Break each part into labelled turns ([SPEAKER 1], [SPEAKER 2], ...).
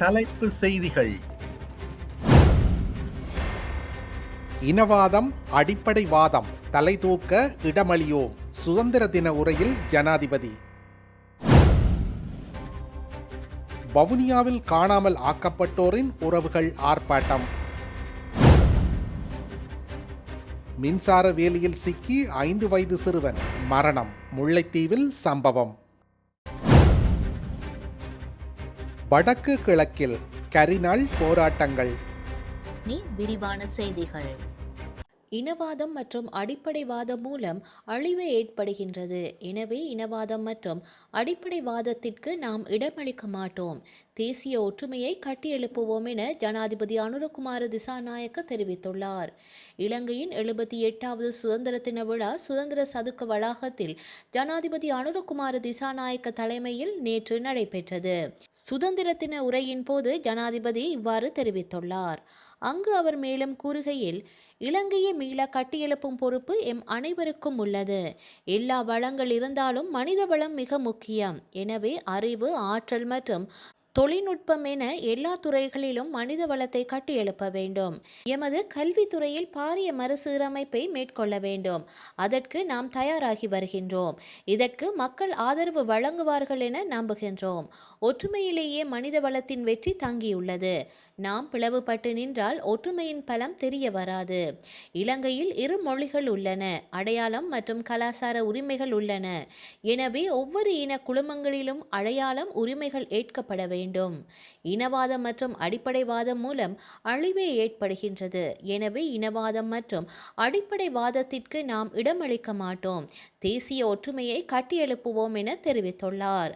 [SPEAKER 1] தலைப்பு செய்திகள்.
[SPEAKER 2] இனவாதம் அடிப்படைவாதம் தலைதூக்க இடமளியோம். சுதந்திர தின உரையில் ஜனாதிபதி. வவுனியாவில் காணாமல் ஆக்கப்பட்டோரின் உறவுகள் ஆர்ப்பாட்டம். மின்சார வேலியில் சிக்கி 5 வயது சிறுவன் மரணம். முல்லைத்தீவில் சம்பவம். வடக்கு கிழக்கில் கரிநாள் போராட்டங்கள்.
[SPEAKER 3] விரிவான செய்திகள். இனவாதம் மற்றும் அடிப்படைவாதம் மூலம் அழிவு ஏற்படுகின்றது. எனவே இனவாதம் மற்றும் அடிப்படைவாதத்திற்கு நாம் இடமளிக்க மாட்டோம். தேசிய ஒற்றுமையை கட்டியெழுப்புவோம் என ஜனாதிபதி அனுரகுமார திசாநாயக்க தெரிவித்துள்ளார். இலங்கையின் 78வது சுதந்திர தின விழா சுதந்திர சதுக்க வளாகத்தில் ஜனாதிபதி அனுரகுமார திசாநாயக்க தலைமையில் நேற்று நடைபெற்றது. சுதந்திர தின உரையின் போது ஜனாதிபதி இவ்வாறு தெரிவித்துள்ளார். அங்கு அவர் மேலும் கூறுகையில், இலங்கையை மீள கட்டியெழுப்பும் பொறுப்பு எம் அனைவருக்கும் உள்ளது. எல்லா வளங்கள் இருந்தாலும் மனித வளம் மிக முக்கியம். எனவே அறிவு, ஆற்றல் மற்றும் தொழில்நுட்பம் என எல்லா துறைகளிலும் மனித வளத்தை கட்டியெழுப்ப வேண்டும். எமது கல்வித்துறையில் பாரிய மறுசீரமைப்பை மேற்கொள்ள வேண்டும். அதற்கு நாம் தயாராகி வருகின்றோம். இதற்கு மக்கள் ஆதரவு வழங்குவார்கள் என நம்புகின்றோம். ஒற்றுமையிலேயே மனித வளத்தின் வெற்றி தங்கியுள்ளது. நாம் பிளவுபட்டு நின்றால் ஒற்றுமையின் பலம் தெரிய வராது. இலங்கையில் 2 மொழிகள் உள்ளன. அடையாளம் மற்றும் கலாசார உரிமைகள் உள்ளன. எனவே ஒவ்வொரு இன குழுமங்களிலும் அடையாளம், உரிமைகள் ஏற்கப்பட வேண்டும். இனவாதம் மற்றும் அடிப்படைவாதம் மூலம் அழிவே ஏற்படுகின்றது. எனவே இனவாதம் மற்றும் அடிப்படைவாதத்திற்கு நாம் இடமளிக்க மாட்டோம். தேசிய ஒற்றுமையை கட்டியெழுப்புவோம் என தெரிவித்துள்ளார்.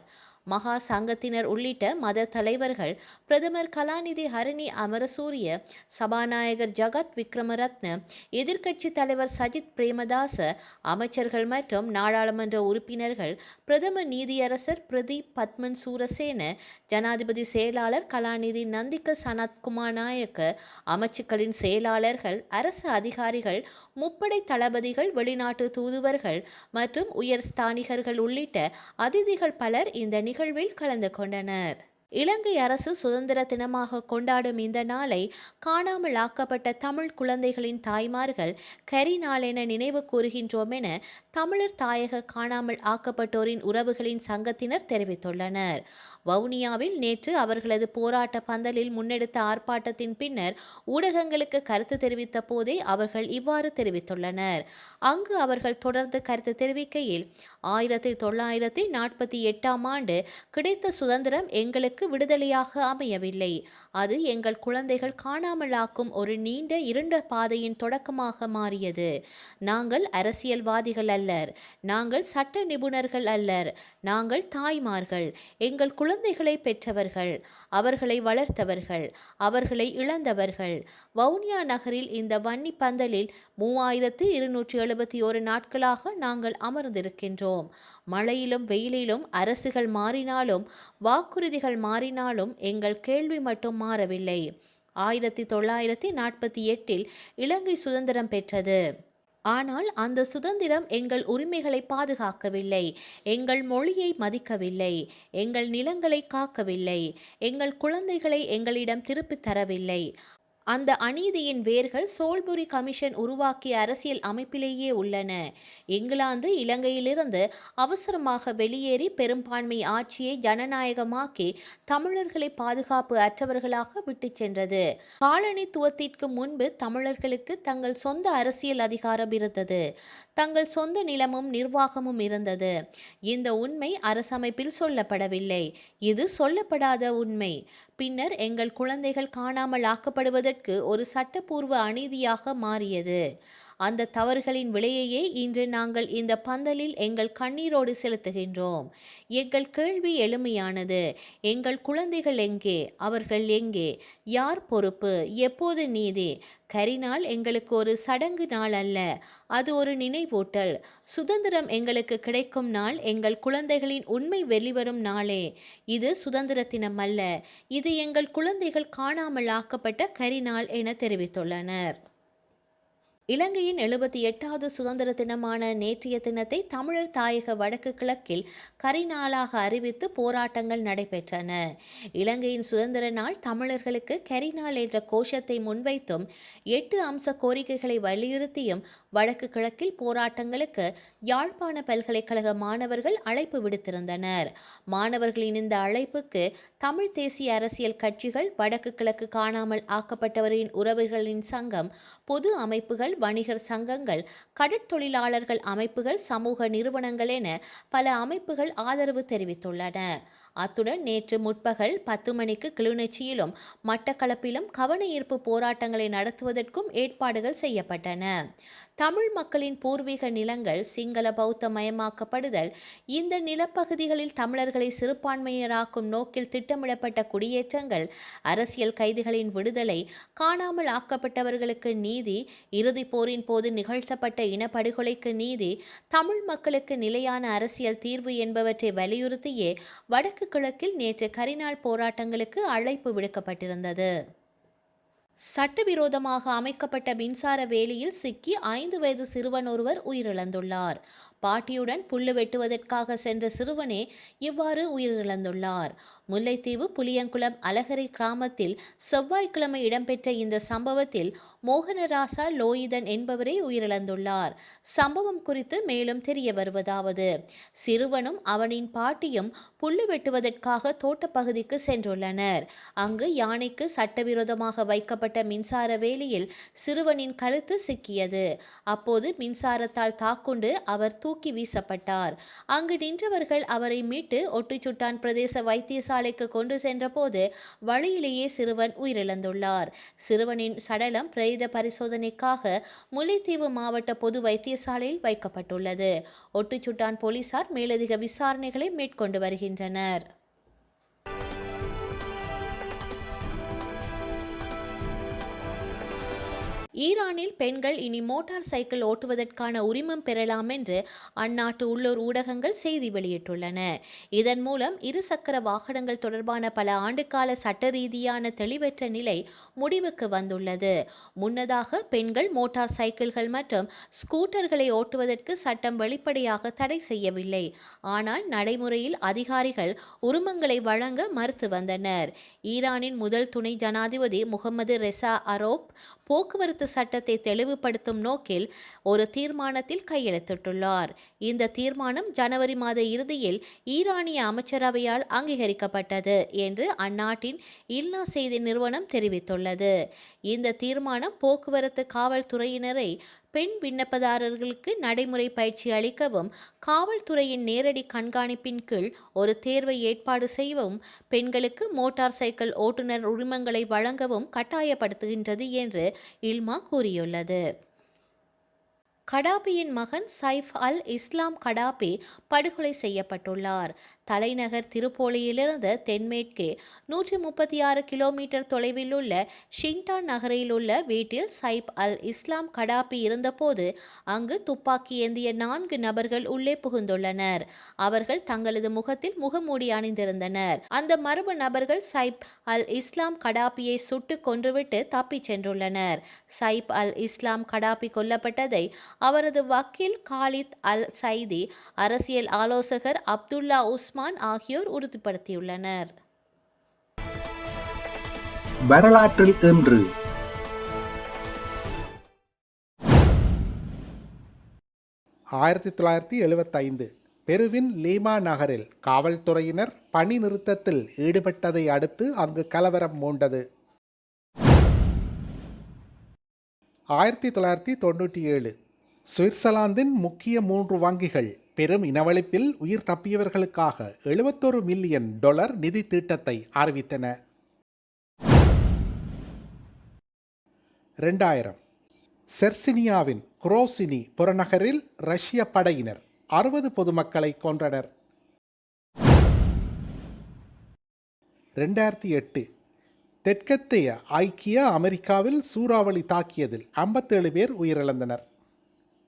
[SPEAKER 3] மகா சங்கத்தினர் உள்ளிட்ட மத தலைவர்கள், பிரதமர் கலாநிதி ஹரணி அமரசூரிய, சபாநாயகர் ஜகத் விக்ரமரத்ன, எதிர்க்கட்சி தலைவர் சஜித் பிரேமதாச, அமைச்சர்கள் மற்றும் நாடாளுமன்ற உறுப்பினர்கள், பிரதம நீதியரசர் பிரதீப் பத்மன் சூரசேன, ஜனாதிபதி செயலாளர் கலாநிதி நந்திக சனத்குமார் நாயக்க, அமைச்சுக்களின் செயலாளர்கள், அரசு அதிகாரிகள், முப்படை தளபதிகள், வெளிநாட்டு தூதுவர்கள் மற்றும் உயர் ஸ்தானிகர்கள் உள்ளிட்ட அதிதிகள் பலர் இந்த நிகழ்வில் கலந்து கொண்டனர். இலங்கை அரசு சுதந்திர தினமாக கொண்டாடும் இந்த நாளை காணாமல் ஆக்கப்பட்ட தமிழ் குழந்தைகளின் தாய்மார்கள் கரிநாள் என நினைவு கூறுகின்றோம் என தமிழர் தாயக காணாமல் ஆக்கப்பட்டோரின் உறவுகளின் சங்கத்தினர் தெரிவித்துள்ளனர். வவுனியாவில் நேற்று அவர்களது போராட்ட பந்தலில் முன்னெடுத்த ஆர்ப்பாட்டத்தின் பின்னர் ஊடகங்களுக்கு கருத்து தெரிவித்த போதே அவர்கள் இவ்வாறு தெரிவித்துள்ளனர். அங்கு அவர்கள் தொடர்ந்து கருத்து தெரிவிக்கையில், 1948ஆம் ஆண்டு கிடைத்த சுதந்திரம் எங்களுக்கு விடுதலையாக அமையவில்லை. அது எங்கள் குழந்தைகள் காணாமலாக்கும் ஒரு நீண்ட இருண்ட பாதையின் தொடக்கமாக மாறியது. நாங்கள் அரசியல்வாதிகள் அல்லர். நாங்கள் சட்ட நிபுணர்கள் அல்லர். நாங்கள் தாய்மார்கள். எங்கள் குழந்தைகளை பெற்றவர்கள், அவர்களை வளர்த்தவர்கள், அவர்களை இழந்தவர்கள். வவுனியா நகரில் இந்த வன்னி பந்தலில் 3271 நாட்களாக நாங்கள் அமர்ந்திருக்கின்றோம். மழையிலும் வெயிலிலும் அரசுகள் மாறினாலும் வாக்குறுதிகள் மாறினாலும் எங்கள் கேள்வி மட்டும் மாறவில்லை. 1948இல் இலங்கை சுதந்திரம் பெற்றது. ஆனால் அந்த சுதந்திரம் எங்கள் உரிமைகளை பாதுகாக்கவில்லை. எங்கள் மொழியை மதிக்கவில்லை. எங்கள் நிலங்களை காக்கவில்லை. எங்கள் குழந்தைகளை எங்களிடம் திருப்பித் தரவில்லை. அந்த அநீதியின் வேர்கள் சோல்புரி கமிஷன் உருவாக்கிய அரசியல் அமைப்பிலேயே உள்ளன. இங்கிலாந்து இலங்கையிலிருந்து அவசரமாக வெளியேறி பெரும்பான்மை ஆட்சியை ஜனநாயகமாக்கி தமிழர்களை பாதுகாப்பு அற்றவர்களாக விட்டு சென்றது. காலனித்துவத்திற்கு முன்பு தமிழர்களுக்கு தங்கள் சொந்த அரசியல் அதிகாரம் இருந்தது. தங்கள் சொந்த நிலமும் நிர்வாகமும் இருந்தது. இந்த உண்மை அரசமைப்பில் சொல்லப்படவில்லை. இது சொல்லப்படாத உண்மை. பின்னர் எங்கள் குழந்தைகள் காணாமல் ஆக்கப்படுவதற்கு ஒரு சட்டப்பூர்வ அநீதியாக மாறியது. அந்த தவறுகளின் விலையையே இன்று நாங்கள் இந்த பந்தலில் எங்கள் கண்ணீரோடு செலுத்துகின்றோம். எங்கள் கேள்வி எளிமையானது. எங்கள் குழந்தைகள் எங்கே? அவர்கள் எங்கே? யார் பொறுப்பு? எப்போது நீதி? கரிநாள் எங்களுக்கு ஒரு சடங்கு நாள் அல்ல. அது ஒரு நினைவூட்டல். சுதந்திரம் எங்களுக்கு கிடைக்கும் நாள் எங்கள் குழந்தைகளின் உண்மை வெளிவரும் நாளே. இது சுதந்திர தினம் அல்ல. இது எங்கள் குழந்தைகள் காணாமல் ஆக்கப்பட்ட கரிநாள் என தெரிவித்துள்ளனர். இலங்கையின் 78வது சுதந்திர தினமான நேற்றைய தினத்தை தமிழர் தாயக வடக்கு கிழக்கில் கரிநாளாக அறிவித்து போராட்டங்கள் நடைபெற்றன. இலங்கையின் சுதந்திர நாள் தமிழர்களுக்கு கரிநாள் என்ற கோஷத்தை முன்வைத்தும் 8 அம்ச கோரிக்கைகளை வலியுறுத்தியும் வடக்கு கிழக்கில் போராட்டங்களுக்கு யாழ்ப்பாண பல்கலைக்கழக மாணவர்கள் அழைப்பு விடுத்திருந்தனர். மாணவர்களின் இந்த அழைப்புக்கு தமிழ் தேசிய அரசியல் கட்சிகள், வடக்கு கிழக்கு காணாமல் ஆக்கப்பட்டவரின் உறவுகளின் சங்கம், பொது அமைப்புகள், வணிகர் சங்கங்கள், கடற்தொழிலாளர்கள் அமைப்புகள், சமூக நிறுவனங்கள் என பல அமைப்புகள் ஆதரவு தெரிவித்துள்ளன. அத்துடன் நேற்று முற்பகல் 10 மணிக்கு கிளிநொச்சியிலும் மட்டக்களப்பிலும் கவன ஈர்ப்பு போராட்டங்களை நடத்துவதற்கும் ஏற்பாடுகள் செய்யப்பட்டன. தமிழ் மக்களின் பூர்வீக நிலங்கள் சிங்கள பௌத்த மயமாக்கப்படுதல், இந்த நிலப்பகுதிகளில் தமிழர்களை சிறுபான்மையராக்கும் நோக்கில் திட்டமிடப்பட்ட குடியேற்றங்கள், அரசியல் கைதிகளின் விடுதலை, காணாமல் ஆக்கப்பட்டவர்களுக்கு நீதி, இறுதிப் போரின் போது நிகழ்த்தப்பட்ட இனப்படுகொலைக்கு நீதி, தமிழ் மக்களுக்கு நிலையான அரசியல் தீர்வு என்பவற்றை வலியுறுத்தியே வடக்கு கிழக்கில் நேற்று கரிநாள் போராட்டங்களுக்கு அழைப்பு விடுக்கப்பட்டிருந்தது. சட்டவிரோதமாக அமைக்கப்பட்ட மின்சார வேலியில் சிக்கி 5 வயது சிறுவன் ஒருவர் உயிரிழந்துள்ளார். பாட்டியுடன் புல்லு வெட்டுவதற்காக சென்ற சிறுவனே இவ்வாறு உயிரிழந்துள்ளார். முல்லைத்தீவு புளியங்குளம் அலகரை கிராமத்தில் செவ்வாய்க்கிழமை இடம்பெற்ற இந்த சம்பவத்தில் மோகனராசா லோயிதன் என்பவரே உயிரிழந்துள்ளார். சம்பவம் குறித்து மேலும் தெரிய வருவதாவது: சிறுவனும் அவனின் பாட்டியும் புல்லு வெட்டுவதற்காக தோட்டப்பகுதிக்கு சென்றுள்ளனர். அங்கு யானைக்கு சட்டவிரோதமாக வைக்கப்பட்ட மின்சார வேலியில் சிறுவனின் கழுத்து சிக்கியது. அப்போது மின்சாரத்தால் தாக்குண்டு அவர் தூக்கி வீசப்பட்டார். அங்கு நின்றவர்கள் அவரை மீட்டு ஒட்டுச்சுட்டான் பிரதேச வைத்தியசாலைக்கு கொண்டு சென்றபோது வழியிலேயே சிறுவன் உயிரிழந்துள்ளார். சிறுவனின் சடலம் பிரேத பரிசோதனைக்காக முல்லைத்தீவு மாவட்ட பொது வைத்தியசாலையில் வைக்கப்பட்டுள்ளது. ஒட்டுச்சுட்டான் போலீசார் மேலதிக விசாரணைகளை மேற்கொண்டு வருகின்றனர். ஈரானில் பெண்கள் இனி மோட்டார் சைக்கிள் ஓட்டுவதற்கான உரிமம் பெறலாம் என்று அந்நாட்டு உள்ளூர் ஊடகங்கள் செய்தி வெளியிட்டுள்ளன. இதன் மூலம் இருசக்கர வாகனங்கள் தொடர்பான பல ஆண்டுகால சட்ட ரீதியான தெளிவற்ற நிலை முடிவுக்கு வந்துள்ளது. முன்னதாக பெண்கள் மோட்டார் சைக்கிள்கள் மற்றும் ஸ்கூட்டர்களை ஓட்டுவதற்கு சட்டம் வெளிப்படையாக தடை செய்யவில்லை. ஆனால் நடைமுறையில் அதிகாரிகள் உரிமங்களை வழங்க மறுத்து வந்தனர். ஈரானின் முதல் துணை ஜனாதிபதி முகமது ரெசா அரோப் போக்குவரத்து சட்டத்தை தெளிவுபடுத்தும் நோக்கில் ஒரு தீர்மானத்தில் கையெழுத்திட்டுள்ளார். இந்த தீர்மானம் ஜனவரி மாத இறுதியில் ஈரானிய அமைச்சரவையால் அங்கீகரிக்கப்பட்டது என்று அந்நாட்டின் இல்னா செய்தி நிறுவனம் தெரிவித்துள்ளது. இந்த தீர்மானம் போக்குவரத்து காவல்துறையினரை பெண் விண்ணப்பதாரர்களுக்கு நடைமுறை பயிற்சி அளிக்கவும், காவல்துறையின் நேரடி கண்காணிப்பின் கீழ் ஒரு தேர்வை ஏற்பாடு செய்யவும், பெண்களுக்கு மோட்டார் சைக்கிள் ஓட்டுநர் உரிமங்களை வழங்கவும் கட்டாயப்படுத்துகின்றது என்று இல்மா கூறியுள்ளது. கடாபியின் மகன் சைஃப் அல் இஸ்லாம் கடாபி படுகொலை செய்யப்பட்டுள்ளார். தலைநகர் திருப்போலியிலிருந்து தென்மேற்கே 136 கிலோமீட்டர் தொலைவில் உள்ள ஷின்டான் நகரில் உள்ள வீட்டில் சைஃப் அல் இஸ்லாம் கடாபி இருந்தபோது அங்கு துப்பாக்கி ஏந்திய 4 நபர்கள் உள்ளே புகுந்துள்ளனர். அவர்கள் தங்களது முகத்தில் முகமூடி அணிந்திருந்தனர். அந்த மர்ம நபர்கள் சைஃப் அல் இஸ்லாம் கடாபியை சுட்டு கொன்றுவிட்டு தப்பிச் சென்றுள்ளனர். சைஃப் அல் இஸ்லாம் கடாபி கொல்லப்பட்டதை அவரது வக்கீல் காலித் அல் சைதி, அரசியல் ஆலோசகர் அப்துல்லா உஸ்மான் ஆகியோர் உறுதிப்படுத்தியுள்ளனர்.
[SPEAKER 2] வரலாற்றில் இன்று 1975 பெருவின் லீமா நகரில் காவல்துறையினர் பணி நிறுத்தத்தில் ஈடுபட்டதை அடுத்து அங்கு கலவரம் மூண்டது. 1997 சுவிட்சர்லாந்தின் முக்கிய 3 வங்கிகள் பெரும் இனவழிப்பில் உயிர் தப்பியவர்களுக்காக $71 மில்லியன் நிதி திட்டத்தை அறிவித்தன. 2000 செர்சினியாவின் குரோசினி புறநகரில் ரஷ்ய படையினர் 60 பொதுமக்களை கொன்றனர். 2008 தெற்கத்தைய ஐக்கிய அமெரிக்காவில் சூறாவளி தாக்கியதில் 57 பேர் உயிரிழந்தனர்.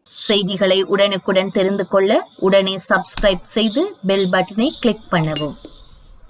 [SPEAKER 3] செய்திகளை உடனுக்குடன் தெரிந்து கொள்ள உடனே சப்ஸ்கிரைப் செய்து பெல் பட்டனை கிளிக் பண்ணவும்.